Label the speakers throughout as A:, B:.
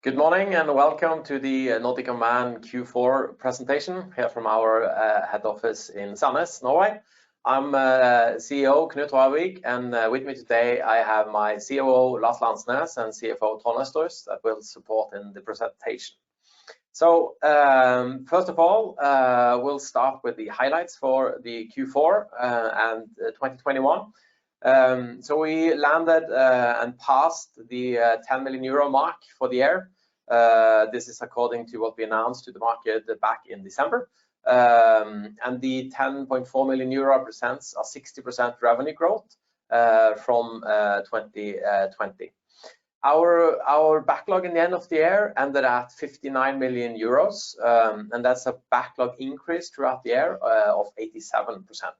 A: Good morning and welcome to the Nordic Unmanned Q4 presentation here from our head office in Sandnes, Norway. I'm CEO Knut Roar Wiig, and with me today I have my COO Lars Landsnes and CFO Trond Østhaus that will support in the presentation. So first of all, we'll start with the highlights for the Q4 and 2021. So we landed and passed the 10 million euro mark for the year. This is according to what we announced to the market back in December. And the 10.4 million euro represents a 60% revenue growth from 2020. Our backlog in the end of the year ended at 59 million euros, and that's a backlog increase throughout the year of 87%.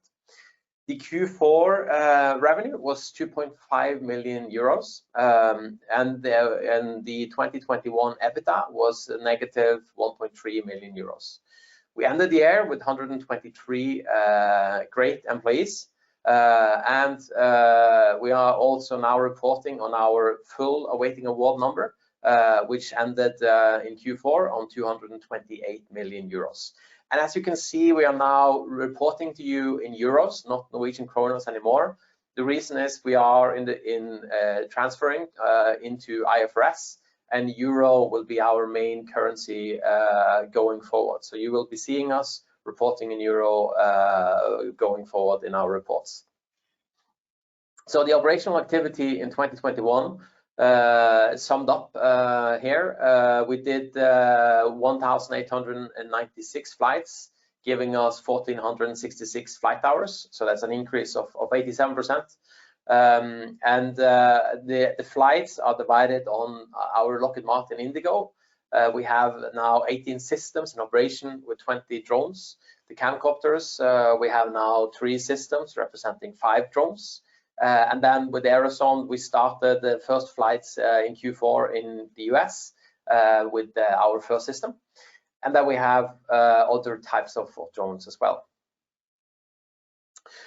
A: The Q4 revenue was 2.5 million euros, and the 2021 EBITDA was a negative 1.3 million euros. We ended the year with 123 great employees, and we are also now reporting on our full awaiting award number, which ended in Q4 on 228 million euros. And as you can see, we are now reporting to you in euros, not Norwegian kroners anymore. The reason is we are transferring into IFRS, and euro will be our main currency going forward. So you will be seeing us reporting in euro going forward in our reports. So the operational activity in 2021 summed up here. We did 1,896 flights, giving us 1,466 flight hours. So that's an increase of 87%. And the flights are divided on our Lockheed Martin Indigo. We have now 18 systems in operation with 20 drones. The camcopters, we have now 3 systems representing 5 drones. And then with Aerobot, we started the first flights in Q4 in the US with our first system. And then we have other types of drones as well.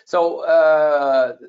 A: So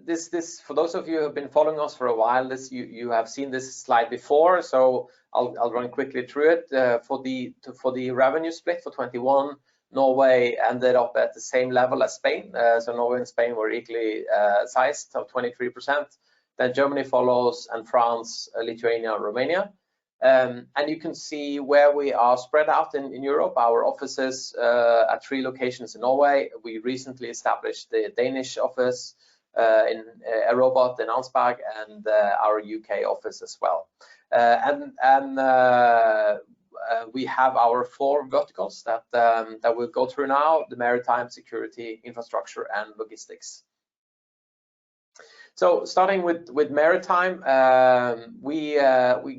A: this for those of you who have been following us for a while, you have seen this slide before. So I'll run quickly through it. For the revenue split for 21, Norway ended up at the same level as Spain. So Norway and Spain were equally sized, of 23%. Then Germany follows, and France, Lithuania, and Romania. And you can see where we are spread out in Europe. Our offices at 3 locations in Norway. We recently established the Danish office in Aerobot in Arnsberg, and our UK office as well. We have our 4 verticals that we'll go through now: the maritime, security, infrastructure, and logistics. So starting with maritime, we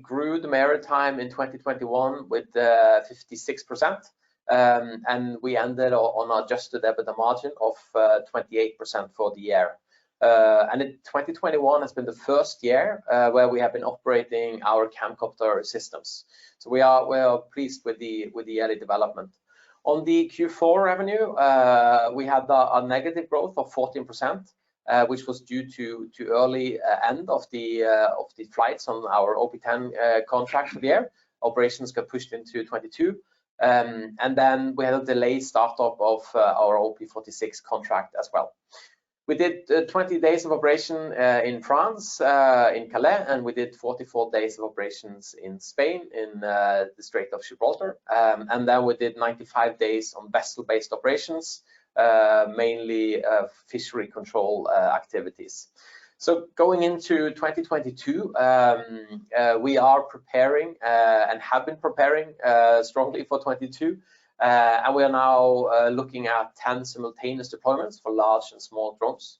A: grew the maritime in 2021 with 56%, and we ended on an adjusted EBITDA margin of 28% for the year. And 2021 has been the first year where we have been operating our camcopter systems. So we are pleased with the early development. On the Q4 revenue, we had a negative growth of 14%, which was due to early end of the flights on our OP10 contract for the year. Operations got pushed into 22, and then we had a delayed startup of our OP46 contract as well. We did 20 days of operation in France, in Calais, and we did 44 days of operations in Spain, in the Strait of Gibraltar. And then we did 95 days on vessel-based operations, mainly fishery control activities. So going into 2022, we are preparing and have been preparing strongly for 22. And we are now looking at 10 simultaneous deployments for large and small drones.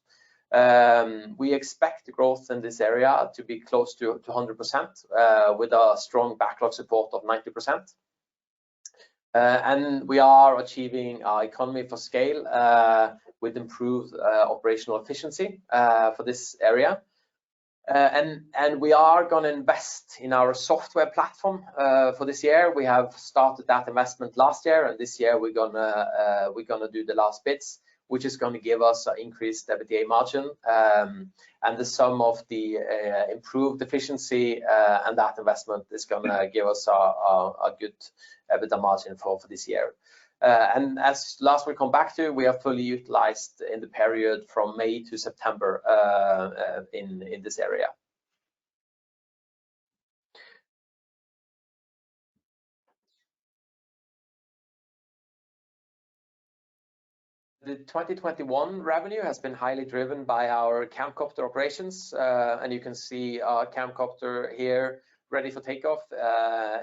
A: We expect the growth in this area to be close to 100%, with a strong backlog support of 90%. And we are achieving our economy for scale with improved operational efficiency for this area. And we are going to invest in our software platform for this year. We have started that investment last year, and this year we're gonna do the last bits. which is going to give us an increased EBITDA margin. And the sum of the improved efficiency and that investment is going to give us a good EBITDA margin for this year. And as Lars will come back to, we are fully utilized in the period from May to September in this area. The 2021 revenue has been highly driven by our camcopter operations, and you can see our camcopter here ready for takeoff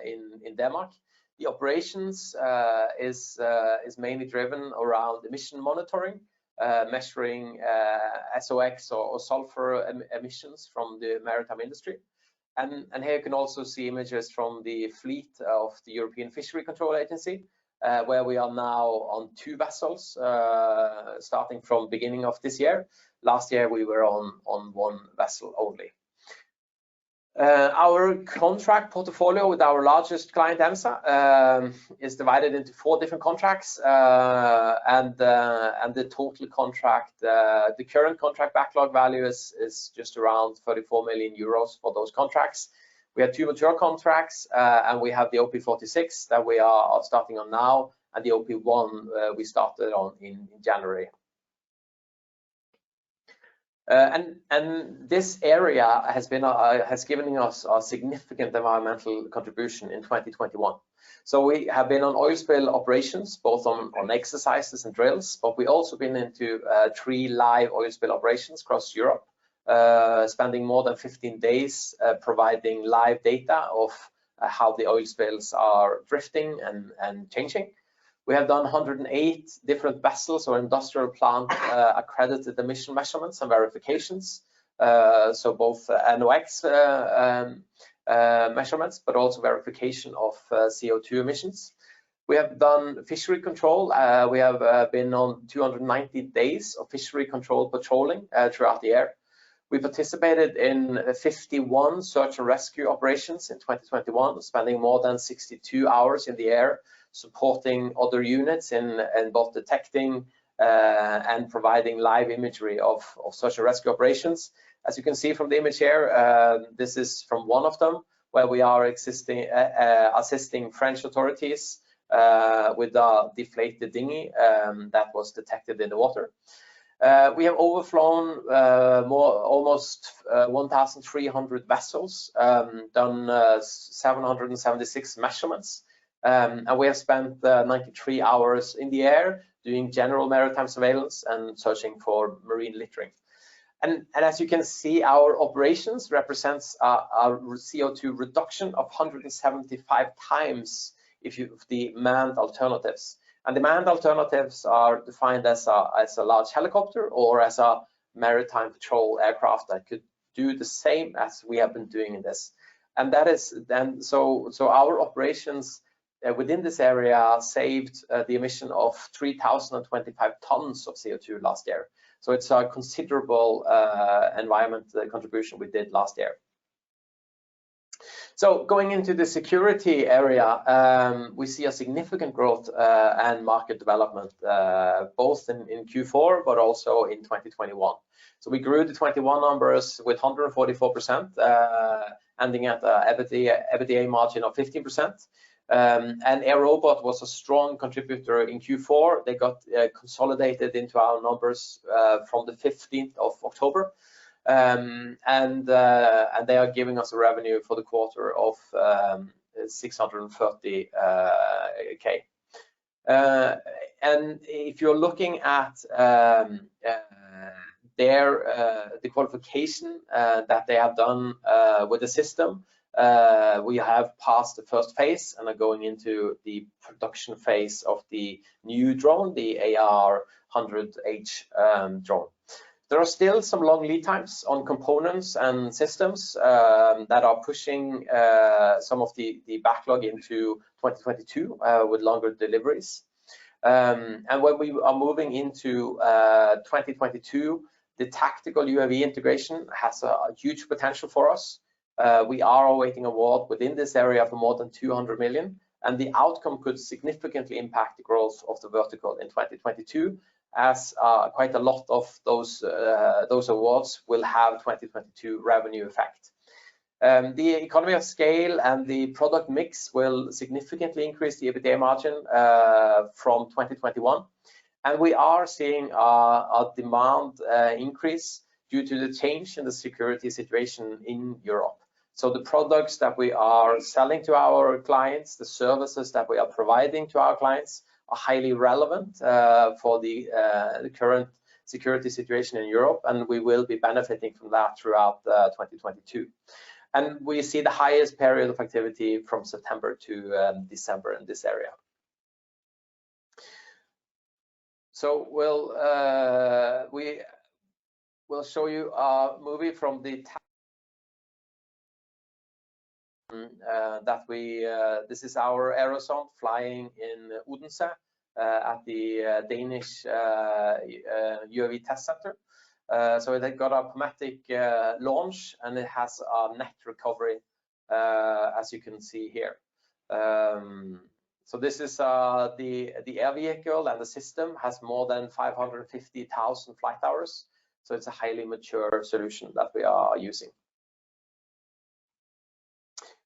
A: in Denmark. The operations is mainly driven around emission monitoring, measuring SOx or sulfur emissions from the maritime industry. And here you can also see images from the fleet of the European Fishery Control Agency, where we are now on 2 vessels, starting from beginning of this year. Last year we were on 1 vessel only. Our contract portfolio with our largest client, EMSA, is divided into 4 different contracts, and the total contract, the current contract backlog value is just around 34 million euros for those contracts. We have 2 mature contracts, and we have the OP46 that we are starting on now, and the OP1 we started on in January. And this area has given us a significant environmental contribution in 2021. So we have been on oil spill operations, both on exercises and drills, but we also been into 3 live oil spill operations across Europe, spending more than 15 days providing live data of how the oil spills are drifting and changing. We have done 108 different vessels or industrial plant accredited emission measurements and verifications, so both NOx measurements, but also verification of CO2 emissions. We have done fishery control. We have been on 290 days of fishery control patrolling throughout the year. We participated in 51 search and rescue operations in 2021, spending more than 62 hours in the air, supporting other units in both detecting and providing live imagery of search and rescue operations. As you can see from the image here, this is from one of them, where we are assisting French authorities with a deflated dinghy that was detected in the water. We have overflown almost 1,300 vessels, done 776 measurements, and we have spent 93 hours in the air doing general maritime surveillance and searching for marine littering. And as you can see, our operations represents a CO2 reduction of 175 times the manned alternatives. And the manned alternatives are defined as a large helicopter or as a maritime patrol aircraft that could do the same as we have been doing in this. And that is then so our operations within this area saved the emission of 3,025 tons of CO2 last year. So it's a considerable environmental contribution we did last year. So going into the security area, we see a significant growth and market development, both in Q4, but also in 2021. So we grew the 21 numbers with 144%, ending at EBITDA margin of 15%. And Aerobot was a strong contributor in Q4. They got consolidated into our numbers from the 15th of October. And they are giving us a revenue for the quarter of 630K. And if you're looking at the qualification that they have done with the system, we have passed the first phase and are going into the production phase of the new drone, the AR100H drone. There are still some long lead times on components and systems that are pushing some of the backlog into 2022 with longer deliveries. And when we are moving into 2022, the tactical UAV integration has a huge potential for us. We are awaiting award within this area for more than 200 million, and the outcome could significantly impact the growth of the vertical in 2022 as quite a lot of those awards will have 2022 revenue effect. The economy of scale and the product mix will significantly increase the EBITDA margin from 2021. And we are seeing a demand increase due to the change in the security situation in Europe. So the products that we are selling to our clients, the services that we are providing to our clients are highly relevant for the current security situation in Europe, and we will be benefiting from that throughout 2022. And we see the highest period of activity from September to December in this area. So we'll show you a movie from the this is our Aerosonde flying in Odense at the Danish UAV test center. So they got a pneumatic launch, and it has a net recovery, as you can see here. So this is the air vehicle, and the system has more than 550,000 flight hours. So it's a highly mature solution that we are using.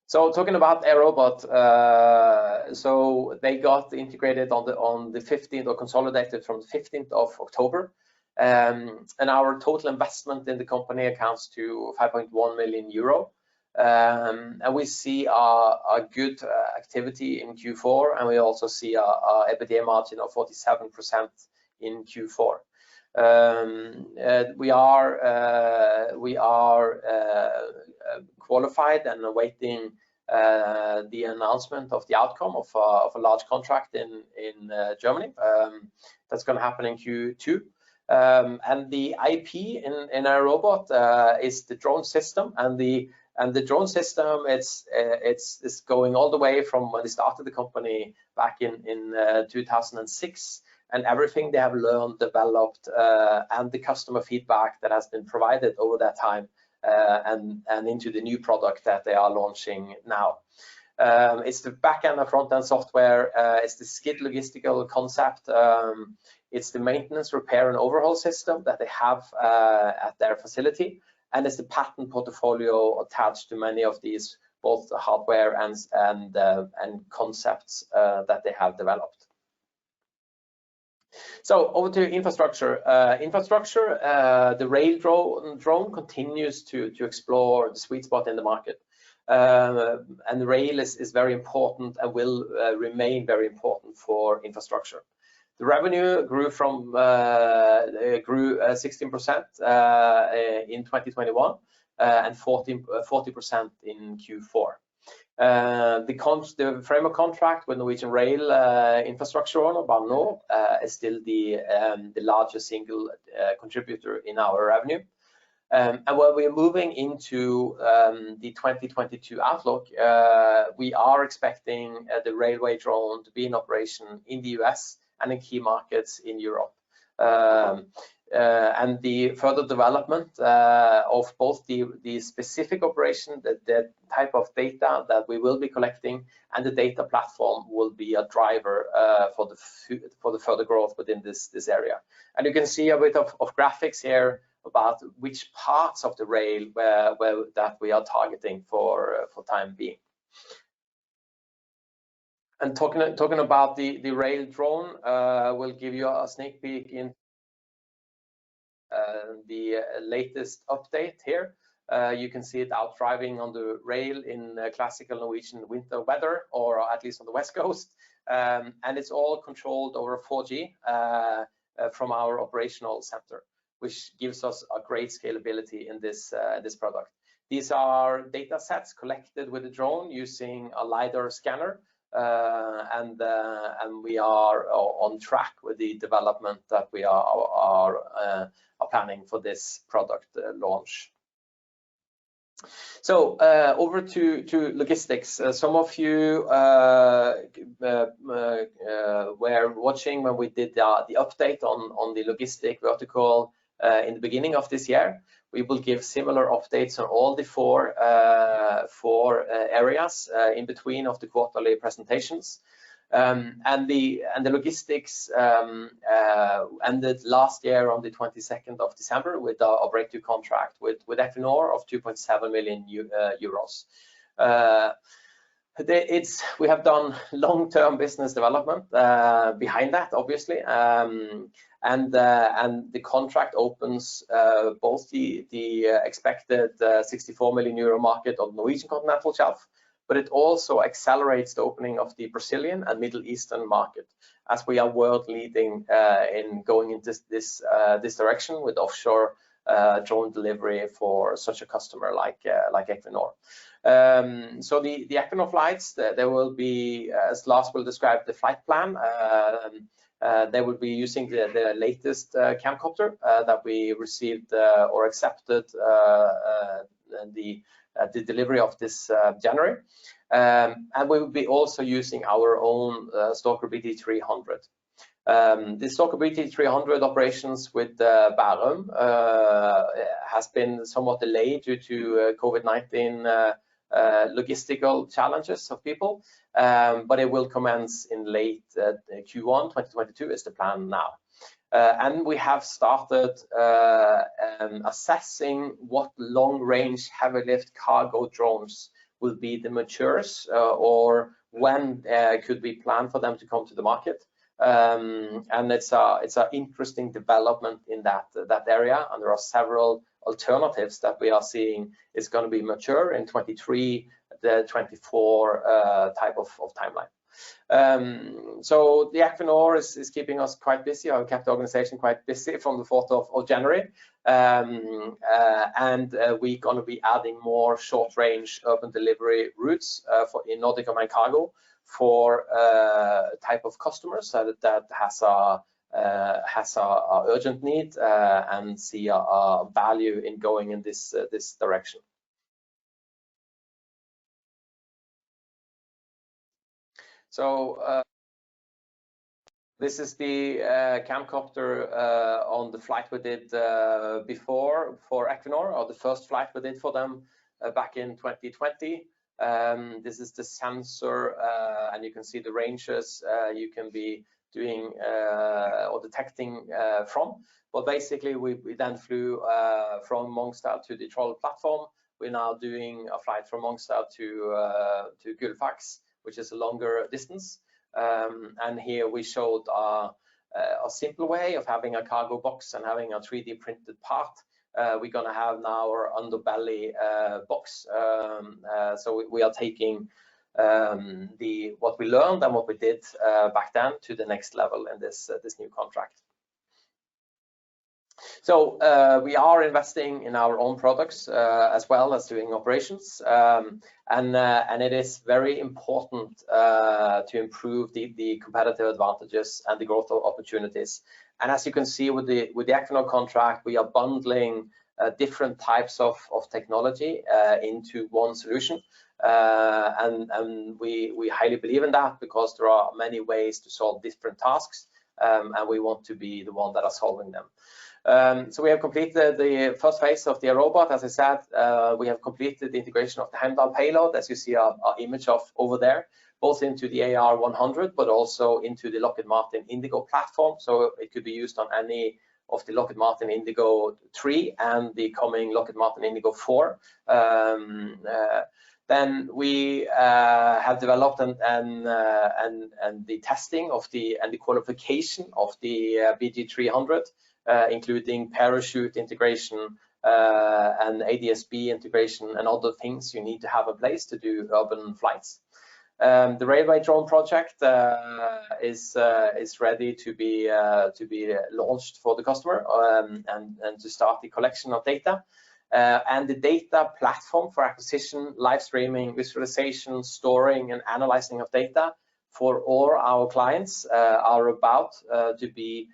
A: So talking about Aerobot, so they got integrated on the 15th, or consolidated from the 15th of October. And our total investment in the company accounts to 5.1 million euro. And we see a good activity in Q4, and we also see a EBITDA margin of 47% in Q4. We are qualified and awaiting the announcement of the outcome of a large contract in Germany. That's going to happen in Q2. And the IP in Aerobot is the drone system, and the drone system it's going all the way from when they started the company back in 2006, and everything they have learned, developed, and the customer feedback that has been provided over that time, and into the new product that they are launching now. It's the back-end and front-end software. It's the skid logistical concept. It's the maintenance, repair, and overhaul system that they have at their facility, and it's the patent portfolio attached to many of these, both the hardware and concepts that they have developed. So over to infrastructure. The rail drone continues to explore the sweet spot in the market. And the rail is very important and will remain very important for infrastructure. The revenue grew 16% in 2021 and 40% in Q4. The framework contract with Norwegian Rail infrastructure owner Bane NOR is still the largest single contributor in our revenue. And when we're moving into the 2022 outlook, we are expecting the railway drone to be in operation in the US and in key markets in Europe. And the further development of both the specific operation, the type of data that we will be collecting, and the data platform will be a driver for the further growth within this area. And you can see a bit of graphics here about which parts of the rail that we are targeting for time being. And talking about the rail drone, we'll give you a sneak peek in the latest update here. You can see it out driving on the rail in classical Norwegian winter weather, or at least on the west coast. And it's all controlled over 4G from our operational center, which gives us a great scalability in this product. These are data sets collected with the drone using a LiDAR scanner, and we are on track with the development that we are planning for this product launch. So over to logistics. Some of you were watching when we did the update on the logistic vertical in the beginning of this year. We will give similar updates on all the four areas in between of the quarterly presentations. And the logistics ended last year on the 22nd of December with a breakthrough contract with Equinor of 2.7 million euros. We have done long-term business development behind that, obviously, and the contract opens both the expected 64 million euro market on the Norwegian continental shelf, but it also accelerates the opening of the Brazilian and Middle Eastern market, as we are world leading in going into this direction with offshore drone delivery for such a customer like Equinor. So the Equinor flights, there will be, as Lars will describe the flight plan, they will be using the latest camcopter that we received or accepted the delivery of this January. And we will be also using our own Stalker BT300. The Stalker BT300 operations with Bærum has been somewhat delayed due to COVID-19 logistical challenges of people, but it will commence in late Q1 2022 is the plan now. And we have started assessing what long-range heavy-lift cargo drones will be the matures, or when could we plan for them to come to the market. And it's an interesting development in that area, and there are several alternatives that we are seeing is going to be mature in 23, the 24 type of timeline. So the Equinor is keeping us quite busy. I've kept the organization quite busy from the 4th of January, and we're going to be adding more short-range urban delivery routes in Nordic Unmanned cargo for type of customers that has a urgent need and see a value in going in this direction. So this is the camcopter on the flight we did before for Equinor, or the first flight we did for them back in 2020. This is the sensor, and you can see the ranges you can be doing or detecting from. But basically, we then flew from Mongstad to the Troll platform. We're now doing a flight from Mongstad to Gullfaks, which is a longer distance. And here we showed a simple way of having a cargo box and having a 3D printed part. We're going to have now our underbelly box. So we are taking what we learned and what we did back then to the next level in this new contract. So we are investing in our own products as well as doing operations, and it is very important to improve the competitive advantages and the growth opportunities. And as you can see with the Equinor contract, we are bundling different types of technology into one solution, and we highly believe in that, because there are many ways to solve different tasks, and we want to be the one that are solving them. So we have completed the first phase of the Aerobot. As I said, we have completed the integration of the Heimdall payload, as you see our image of over there, both into the AR100, but also into the Lockheed Martin Indigo platform. So it could be used on any of the Lockheed Martin Indigo 3 and the coming Lockheed Martin Indigo 4. Then we have developed and the testing of and the qualification of the BT300, including parachute integration and ADS-B integration and other things you need to have in place to do urban flights. The railway drone project is ready to be launched for the customer and to start the collection of data. And the data platform for acquisition, live streaming, visualization, storing, and analyzing of data for all our clients are about to be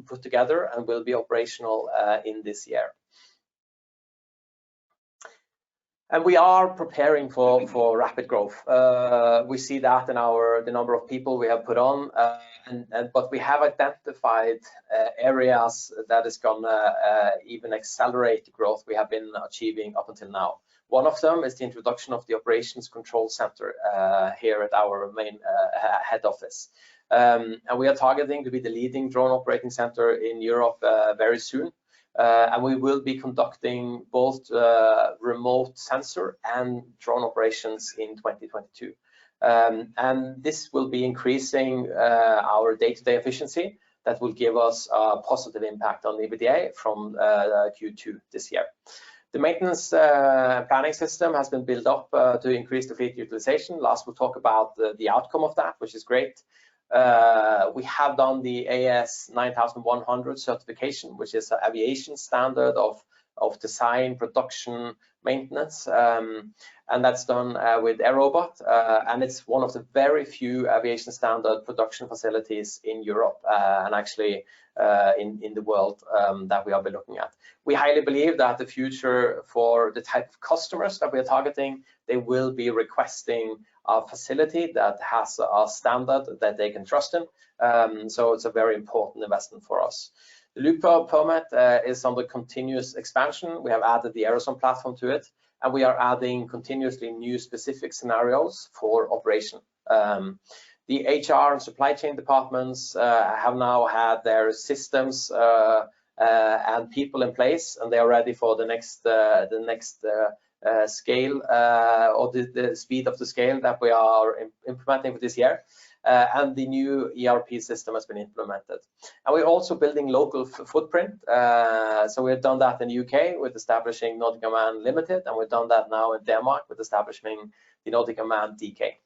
A: put together and will be operational in this year. And we are preparing for rapid growth. We see that in the number of people we have put on, but we have identified areas that is gonna even accelerate the growth we have been achieving up until now. One of them is the introduction of the Operations Control Center here at our main head office. And we are targeting to be the leading drone operating center in Europe very soon. And we will be conducting both remote sensor and drone operations in 2022. And this will be increasing our day-to-day efficiency. That will give us a positive impact on the EBITDA from Q2 this year. The maintenance planning system has been built up to increase the fleet utilization. Last we'll talk about the outcome of that, which is great. We have done the AS 9100 certification, which is an aviation standard of design, production, maintenance, and that's done with Aerobot, and it's one of the very few aviation standard production facilities in Europe and actually in the world that we will be looking at. We highly believe that the future for the type of customers that we are targeting, they will be requesting a facility that has a standard that they can trust in. So it's a very important investment for us. The loop permit is under continuous expansion. We have added the Aerosol platform to it, and we are adding continuously new specific scenarios for operation. The HR and supply chain departments have now had their systems and people in place, and they are ready for the next scale or the speed of the scale that we are implementing for this year. And the new ERP system has been implemented. And we're also building local footprint. So we've done that in the UK with establishing Nordic Unmanned Limited, and we've done that now in Denmark with establishing the Nordic Unmanned DK.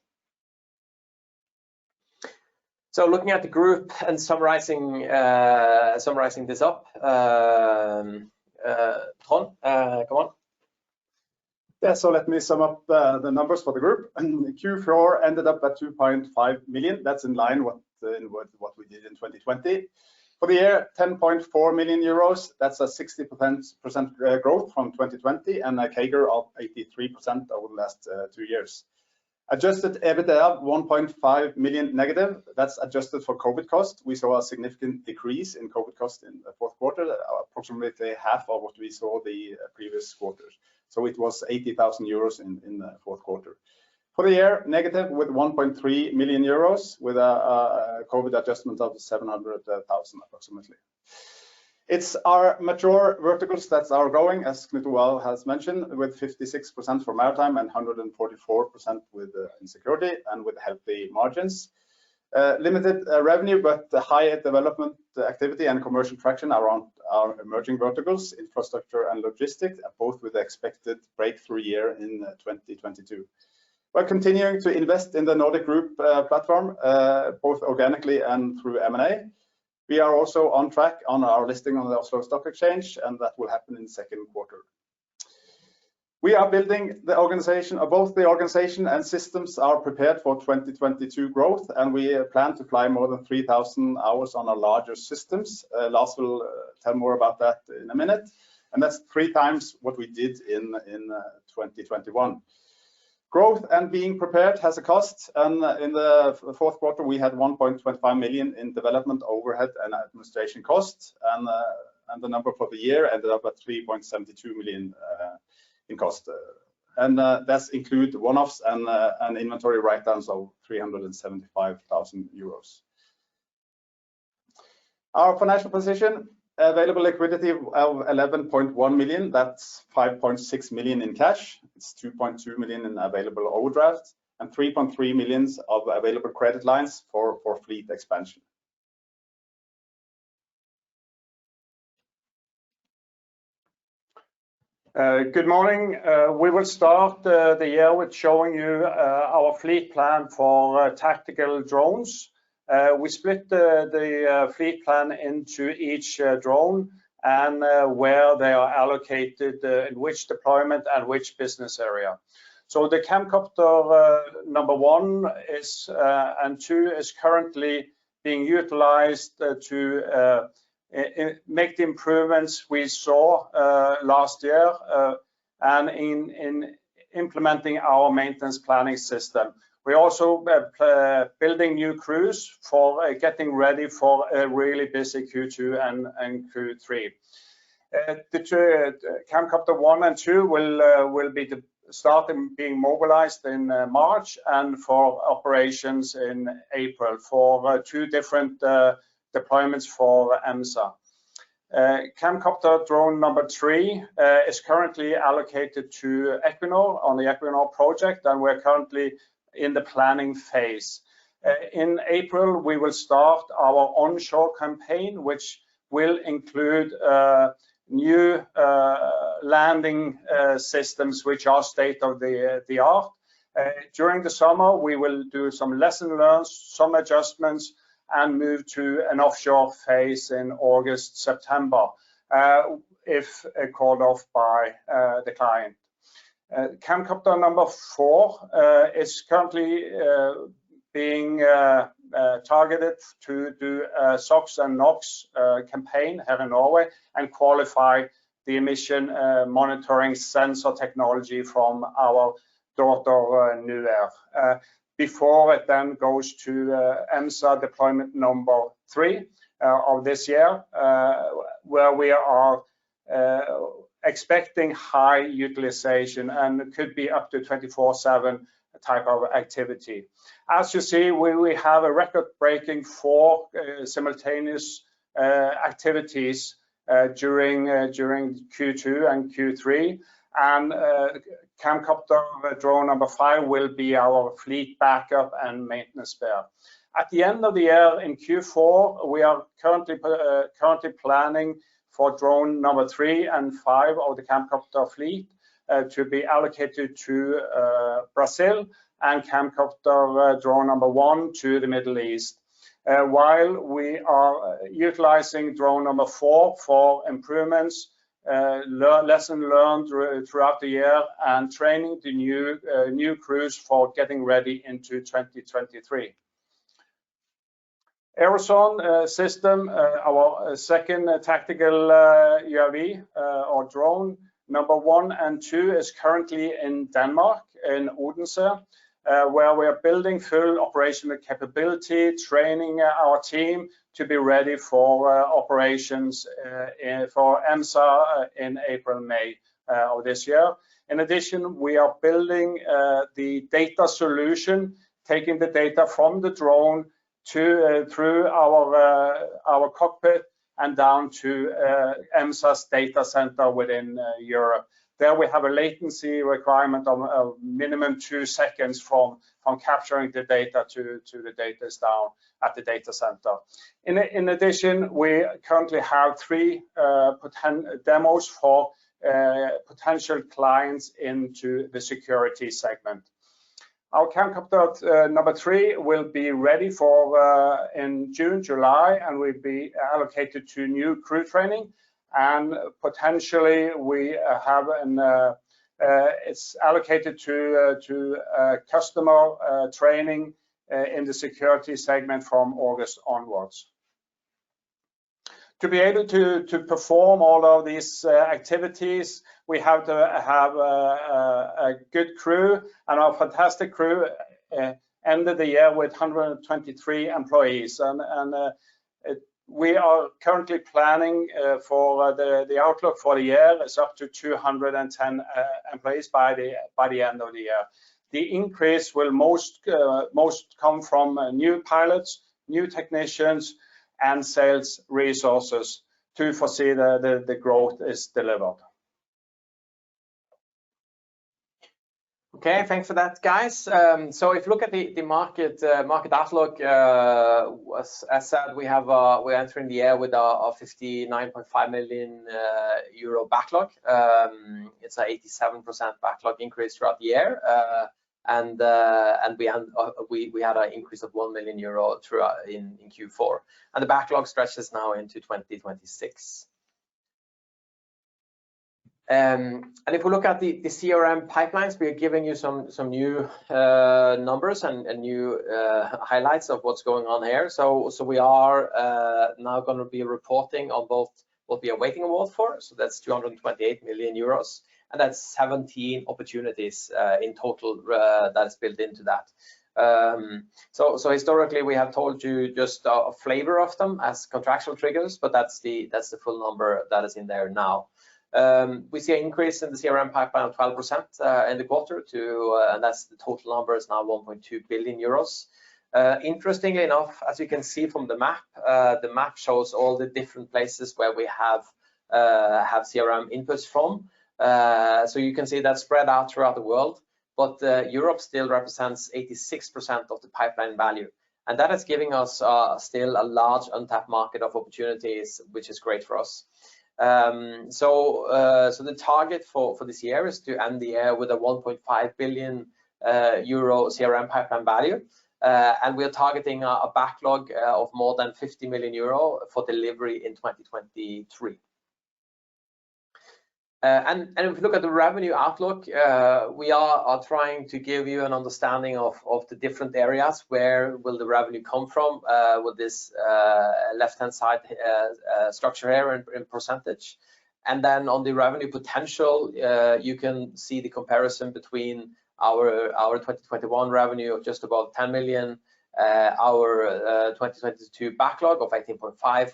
A: So looking at the group and summarizing this up, Trond, come on.
B: Yeah, so let me sum up the numbers for the group. Q4 ended up at 2.5 million. That's in line with what we did in 2020. For the year, 10.4 million euros. That's a 60% growth from 2020 and a CAGR of 83% over the last 2 years. Adjusted EBITDA 1.5 million negative. That's adjusted for COVID cost. We saw a significant decrease in COVID cost in the fourth quarter, approximately half of what we saw the previous quarters. So it was 80,000 euros in the fourth quarter. For the year, negative with 1.3 million euros with a COVID adjustment of 700,000 approximately. It's our mature verticals that are growing, as Knut Roar has mentioned, with 56% for Maritime and 144% with insecurity and with healthy margins. Limited revenue, but high development activity and commercial traction around our emerging verticals, infrastructure and logistics, both with the expected breakthrough year in 2022. We're continuing to invest in the Nordic Group platform, both organically and through M&A. We are also on track on our listing on the Oslo Stock Exchange, and that will happen in the second quarter. We are building the organization, both the organization and systems are prepared for 2022 growth, and we plan to fly more than 3,000 hours on our larger systems. Lars will tell more about that in a minute, and that's 3 times what we did in 2021. Growth and being prepared has a cost, and in the fourth quarter we had 1.25 million in development overhead and administration costs, and the number for the year ended up at 3.72 million in cost, and that's include one-offs and inventory write-downs of 375,000 euros. Our financial position, available liquidity of 11.1 million. That's 5.6 million in cash. It's 2.2 million in available overdraft and 3.3 million of available credit lines for fleet expansion.
C: Good morning. We will start the year with showing you our fleet plan for tactical drones. We split the fleet plan into each drone and where they are allocated, in which deployment and which business area. So the Camcopter number 1 is and 2 is currently being utilized to make the improvements we saw last year and in implementing our maintenance planning system. We're also building new crews for getting ready for a really busy Q2 and Q3. The Camcopter 1 and 2 will be starting being mobilized in March and for operations in April for 2 different deployments for EMSA. Camcopter drone number 3 is currently allocated to Equinor on the Equinor project, and we're currently in the planning phase. In April, we will start our onshore campaign, which will include new landing systems which are state of the art. During the summer, we will do some lesson learned, some adjustments, and move to an offshore phase in August, September, if called off by the client. Camcopter number 4 is currently being targeted to do a SOx and NOx campaign here in Norway and qualify the emission monitoring sensor technology from our daughter NUAir, before it then goes to EMSA deployment number 3 of this year, where we are expecting high utilization and could be up to 24/7 type of activity. As you see, we have a record-breaking 4 simultaneous activities during Q2 and Q3, and Camcopter drone number 5 will be our fleet backup and maintenance spare. At the end of the year in Q4, we are currently planning for drone number 3 and 5 of the Camcopter fleet to be allocated to Brazil, and Camcopter drone number 1 to the Middle East, while we are utilizing drone number 4 for improvements, lesson learned throughout the year, and training the new crews for getting ready into 2023. Aerosonde system, our second tactical UAV or drone, number 1 and 2 is currently in Denmark, in Odense, where we are building full operational capability, training our team to be ready for operations for EMSA in April, May of this year. In addition, we are building the data solution, taking the data from the drone through our cockpit and down to EMSA's data center within Europe. There we have a latency requirement of minimum 2 seconds from capturing the data to the data is down at the data center. In addition, we currently have 3 demos for potential clients into the security segment. Our Camcopter number 3 will be ready for in June, July, and will be allocated to new crew training. And potentially we have it's allocated to customer training in the security segment from August onwards. To be able to perform all of these activities, we have to have a good crew, and our fantastic crew ended the year with 123 employees, and we are currently planning for the outlook for the year is up to 210 employees by the end of the year. The increase will most come from new pilots, new technicians, and sales resources to foresee the growth is delivered.
A: Okay, thanks for that, guys. So if you look at the market outlook, as said, we're entering the year with a 59.5 million euro backlog. It's an 87% backlog increase throughout the year, and we had an increase of 1 million euro throughout in Q4, and the backlog stretches now into 2026. And if we look at the CRM pipelines, we are giving you some new numbers and new highlights of what's going on here. So we are now going to be reporting on both what we are waiting award for. So that's 228 million euros, and that's 17 opportunities in total that is built into that. So historically we have told you just a flavor of them as contractual triggers, but that's the full number that is in there now. We see an increase in the CRM pipeline of 12% in the quarter and that's the total number is now 1.2 billion euros. Interestingly enough, as you can see from the map shows all the different places where we have CRM inputs from. So you can see that spread out throughout the world, but Europe still represents 86% of the pipeline value. And that is giving us still a large untapped market of opportunities, which is great for us. So the target for this year is to end the year with a 1.5 billion euro CRM pipeline value. And we are targeting a backlog of more than 50 million euro for delivery in 2023. And if you look at the revenue outlook, we are trying to give you an understanding of the different areas where will the revenue come from with this left-hand side structure here in percentage. And then on the revenue potential, you can see the comparison between our 2021 revenue of just above 10 million, our 2022 backlog of 18.5,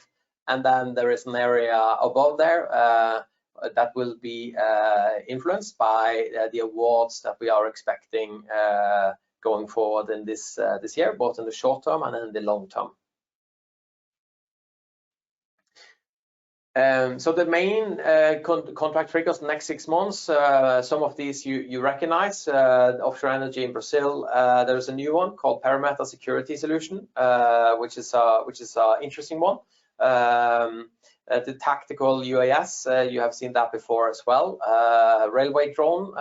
A: and then there is an area above there that will be influenced by the awards that we are expecting going forward in this year, both in the short term and in the long term. So the main contract triggers the next 6 months, some of these you recognize, offshore energy in Brazil. There's a new one called Perimeter Security Solution, which is an interesting one. The tactical UAS, you have seen that before as well. Railway drone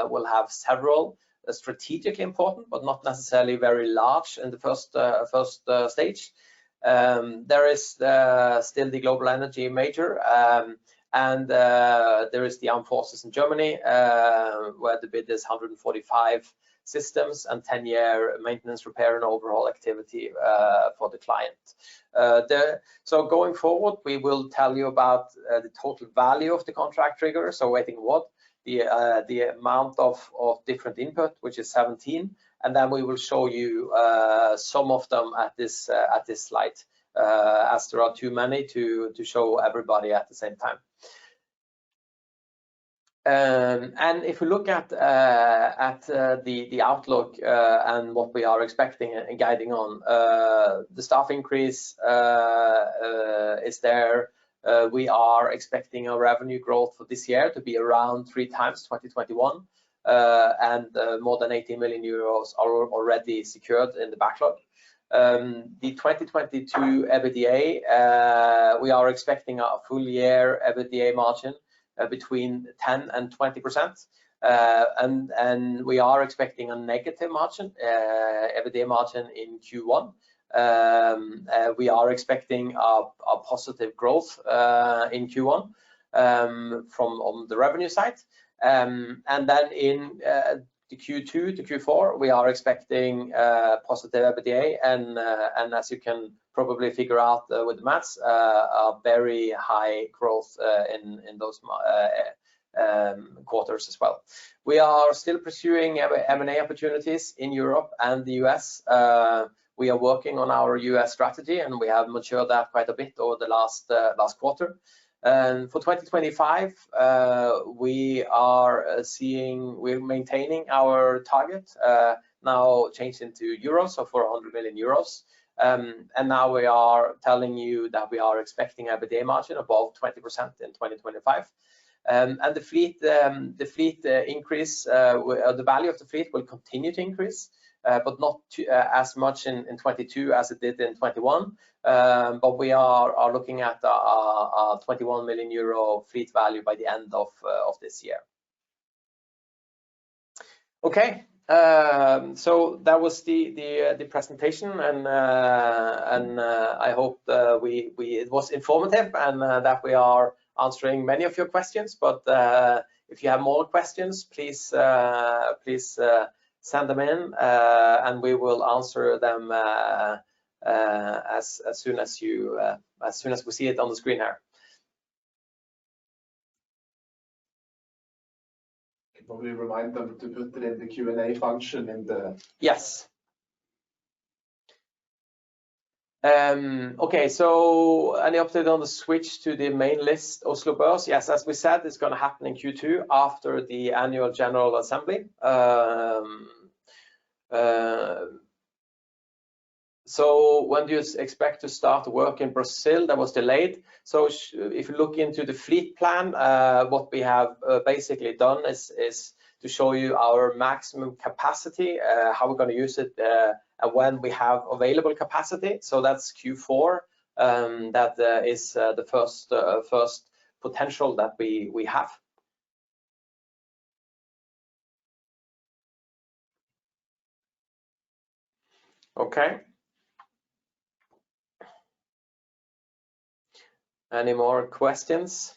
A: will have several strategically important, but not necessarily very large in the first stage. There is still the global energy major, and there is the armed forces in Germany, where the bid is 145 systems and 10-year maintenance, repair, and overhaul activity for the client. So going forward, we will tell you about the total value of the contract trigger, so waiting what the amount of different input, which is 17, and then we will show you some of them at this slide, as there are too many to show everybody at the same time. And if we look at the outlook and what we are expecting and guiding on, the staff increase is there. We are expecting a revenue growth for this year to be around 3 times 2021, and more than 80 million euros are already secured in the backlog. The 2022 EBITDA, we are expecting a full year EBITDA margin between 10 and 20%, and we are expecting a negative margin, EBITDA margin in Q1. We are expecting a positive growth in Q1 from on the revenue side, and then in the Q2 to Q4 we are expecting positive EBITDA, and as you can probably figure out with the maths, a very high growth in those quarters as well. We are still pursuing M&A opportunities in Europe and the US. We are working on our US strategy, and we have matured that quite a bit over the last quarter. And for 2025, we're maintaining our target, now changed into euros, so 400 million euros. And now we are telling you that we are expecting EBITDA margin above 20% in 2025. And the fleet increase, the value of the fleet will continue to increase, but not as much in 22 as it did in 21. But we are looking at a 21 million euro fleet value by the end of this year. Okay, so that was the presentation, and I hope it was informative and that we are answering many of your questions. But if you have more questions, please send them in, and we will answer them as soon as we see it on the screen here.
D: Can probably remind them to put it in the Q&A function in the.
A: Yes. Okay, so any update on the switch to the main list Oslo Børs? Yes, as we said, it's going to happen in Q2 after the annual general assembly. So when do you expect to start work in Brazil? That was delayed. So if you look into the fleet plan, what we have basically done is to show you our maximum capacity, how we're going to use it, and when we have available capacity. So that's Q4. That is the first potential that we have. Okay. Any more questions?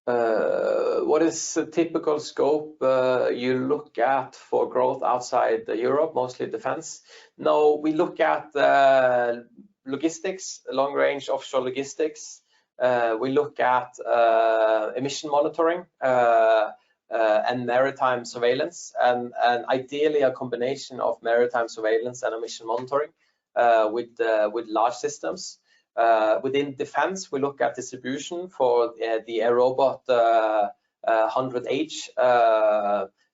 A: What is the typical scope you look at for growth outside Europe, mostly defense? No, we look at logistics, long-range offshore logistics. We look at emission monitoring and maritime surveillance, and ideally a combination of maritime surveillance and emission monitoring with large systems. Within defense, we look at distribution for the Aerobot 100H.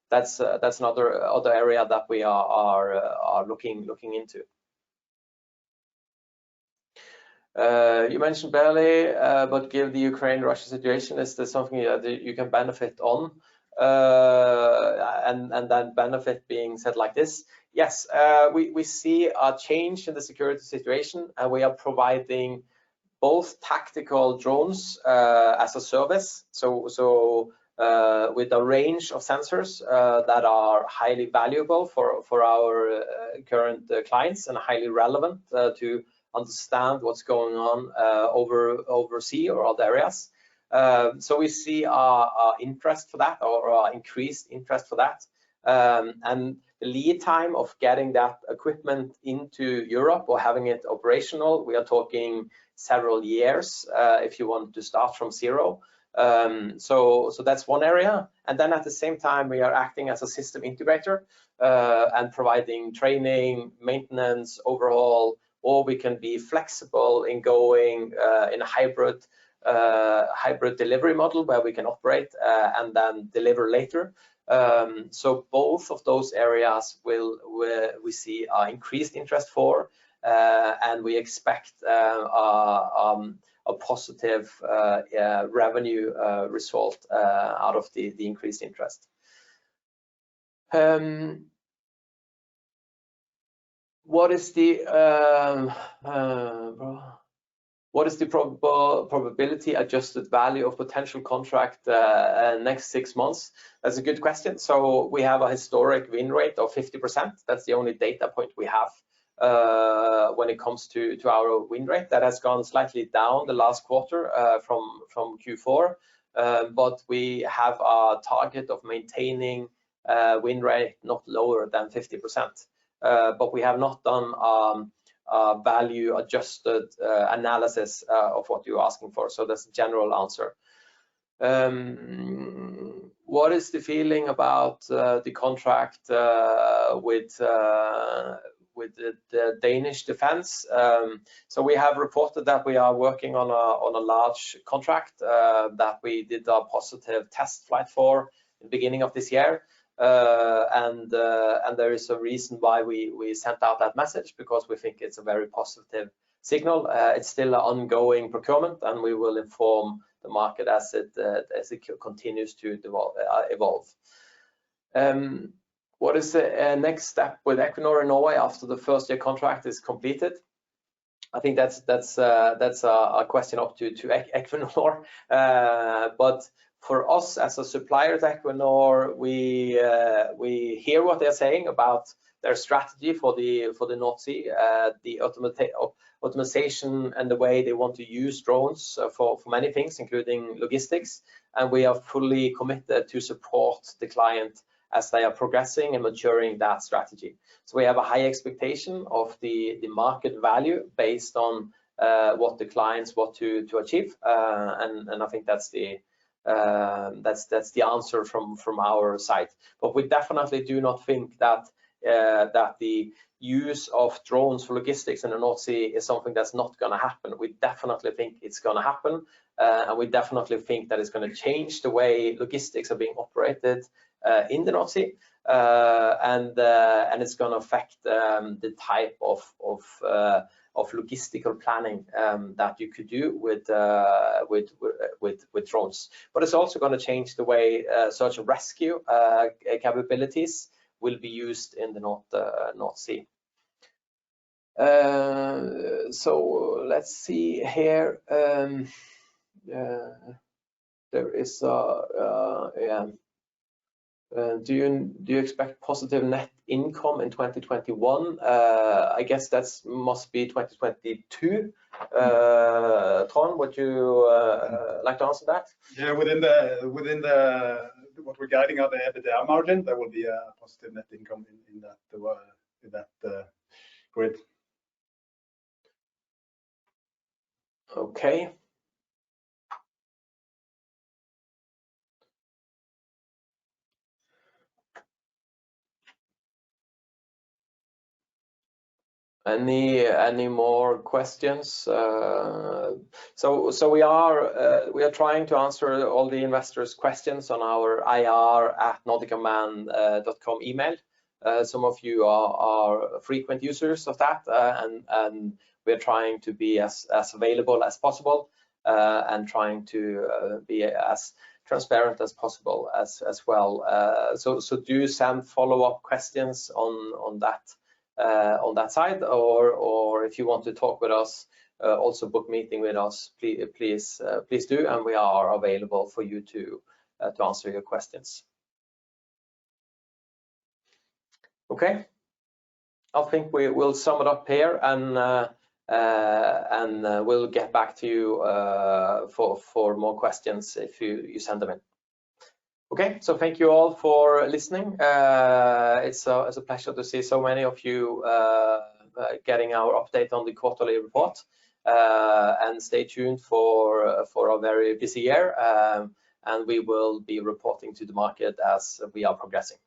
A: That's another area that we are looking into. You mentioned barely, but given the Ukraine-Russia situation, is there something that you can benefit on? And then benefit being said like this. Yes, we see a change in the security situation, and we are providing both tactical drones as a service. So with a range of sensors that are highly valuable for our current clients and highly relevant to understand what's going on overseas or other areas. So we see our interest for that, or increased interest for that, and the lead time of getting that equipment into Europe or having it operational, we are talking several years if you want to start from zero. So that's one area, and then at the same time we are acting as a system integrator and providing training, maintenance, overhaul, or we can be flexible in going in a hybrid delivery model where we can operate and then deliver later. So both of those areas we see increased interest for, and we expect a positive revenue result out of the increased interest. What is the probability adjusted value of potential contract next 6 months? That's a good question. So we have a historic win rate of 50%. That's the only data point we have when it comes to our win rate. That has gone slightly down the last quarter from Q4, but we have a target of maintaining win rate not lower than 50%. But we have not done value adjusted analysis of what you're asking for. So that's a general answer. What is the feeling about the contract with the Danish defense? So we have reported that we are working on a large contract that we did a positive test flight for in the beginning of this year. And there is a reason why we sent out that message, because we think it's a very positive signal. It's still an ongoing procurement, and we will inform the market as it continues to evolve. What is the next step with Equinor in Norway after the first year contract is completed? I think that's a question up to Equinor, but for us as a supplier to Equinor, we hear what they're saying about their strategy for the North Sea, the automation and the way they want to use drones for many things, including logistics. And we are fully committed to support the client as they are progressing and maturing that strategy. So we have a high expectation of the market value based on what the clients want to achieve, and I think that's the answer from our side. But we definitely do not think that that the use of drones for logistics in the North Sea is something that's not going to happen. We definitely think it's going to happen, and we definitely think that it's going to change the way logistics are being operated in the North Sea, and it's going to affect the type of logistical planning that you could do with drones. But it's also going to change the way search and rescue capabilities will be used in the North Sea. So let's see here. There is do you expect positive net income in 2021? I guess that must be 2022. Trond, would you like to answer that?
B: Yeah, within the what we're guiding on the EBITDA margin, there will be a positive net income in that grid.
A: Okay. Any more questions? So we are trying to answer all the investors' questions on our ir@nordicunmanned.com email. Some of you are frequent users of that, and we're trying to be as available as possible, and trying to be as transparent as possible as well. So do send follow-up questions on that side, or if you want to talk with us, also book meeting with us, please do, and we are available for you to answer your questions. Okay, I think we will sum it up here, and we'll get back to you for more questions if you send them in. Okay, so thank you all for listening. It's a pleasure to see so many of you getting our update on the quarterly report, and stay tuned for a very busy year, and we will be reporting to the market as we are progressing.